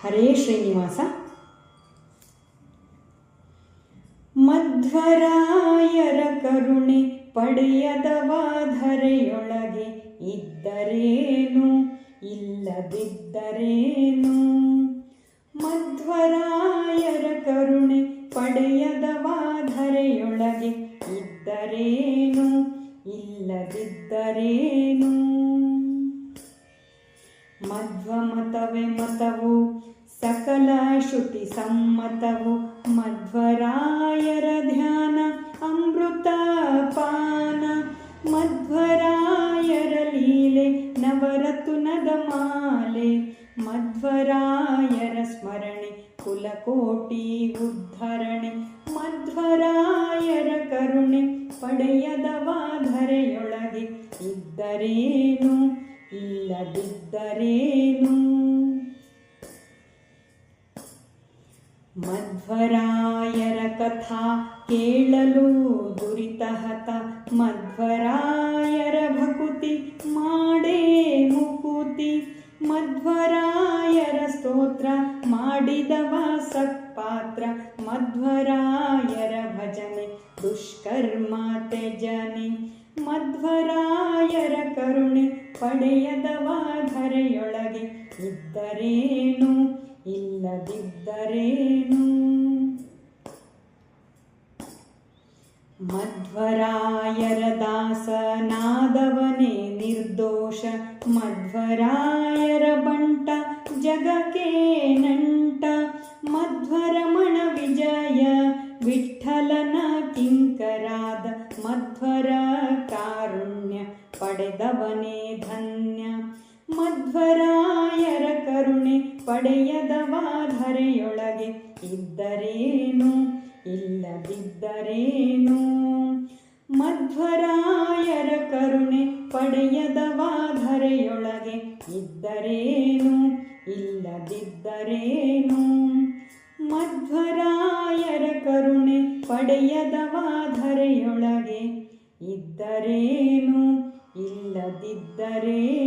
ಹರೇ ಶ್ರೀನಿವಾಸ. ಮಧ್ವರಾಯರ ಕರುಣೆ ಪಡೆಯದವ ಧರೆಯೊಳಗೆ ಇದ್ದರೇನು ಇಲ್ಲದಿದ್ದರೇನು. ಮಧ್ವರಾಯರ ಕರುಣೆ ಪಡೆಯದವ ಧರೆಯೊಳಗೆ ಇದ್ದರೇನು ಇಲ್ಲದಿದ್ದರೇನು. ಮಧ್ವಮತವೇ ಮತವು ಸಕಲ ಶ್ರುತಿ ಸಮ್ಮತವು. ಮಧ್ವರಾಯರ ಧ್ಯಾನ ಅಮೃತ ಪಾನ. ಮಧ್ವರಾಯರ ಲೀಲೆ ನವರತ್ನದ ಮಾಲೆ. ಮಧ್ವರಾಯರ ಸ್ಮರಣೆ ಕುಲಕೋಟಿ ಉದ್ಧರಣೆ. ಮಧ್ವರಾಯರ ಕರುಣೆ ಪಡೆಯದವ ಧರೆಯೊಳಗೆ ಇದ್ದರೇನು ಇಲ್ಲದಿದ್ದರೇನು. ಮಧ್ವರಾಯರ ಕಥಾ ಕೇಳಲು ದುರಿತಹತ. ಮಧ್ವರಾಯರ ಭಕುತಿ ಮಾಡೇ ಮುಕುತಿ. ಮಧ್ವರಾಯರ ಸ್ತೋತ್ರ ಮಾಡಿದವ ಸತ್ಪಾತ್ರ. ಮಧ್ವರಾಯರ ಭಜನೆ ದುಷ್ಕರ್ಮ ತ್ಯಜನೆ. ಮಧ್ವರಾಯರ ಕರುಣೆ ಪಡೆಯದವ ಧರೆಯೊಳಗೆ ಇದ್ದರೇನು ಇಲ್ಲದಿದ್ದರೇನು. ಮಧ್ವರಾಯರ ದಾಸನಾದವನೇ ನಿರ್ದೋಷ. ಮಧ್ವರಾಯರ ಬಂಟ ಜಗಕ್ಕೆ ನಂಟ. ಮಧ್ವರಮಣ ವಿಜಯ ವಿಠ್ಠಲನ ಕಿಂಕರಾದ. ಮಧ್ವರ ಕಾರುಣ್ಯ ಪಡೆದವನೇ ಧನ್ಯ. ಮಧ್ವರಾಯರ ಕರುಣೆ ಪಡೆಯದವ ಧರೆಯೊಳಗೆ ಇದ್ದರೇನು ಇಲ್ಲದಿದ್ದರೇನು. ಮಧ್ವರಾಯರ ಕರುಣೆ ಪಡೆಯದವ ಧರೆಯೊಳಗೆ ಇದ್ದರೇನು ಇಲ್ಲದಿದ್ದರೇನು. ಮಧ್ವರಾಯರ ಕರುಣೆ ಪಡೆಯದವ ಧರೆಯೊಳಗೆ ಇದ್ದರೇನು ಇಲ್ಲದಿದ್ದರೇನು.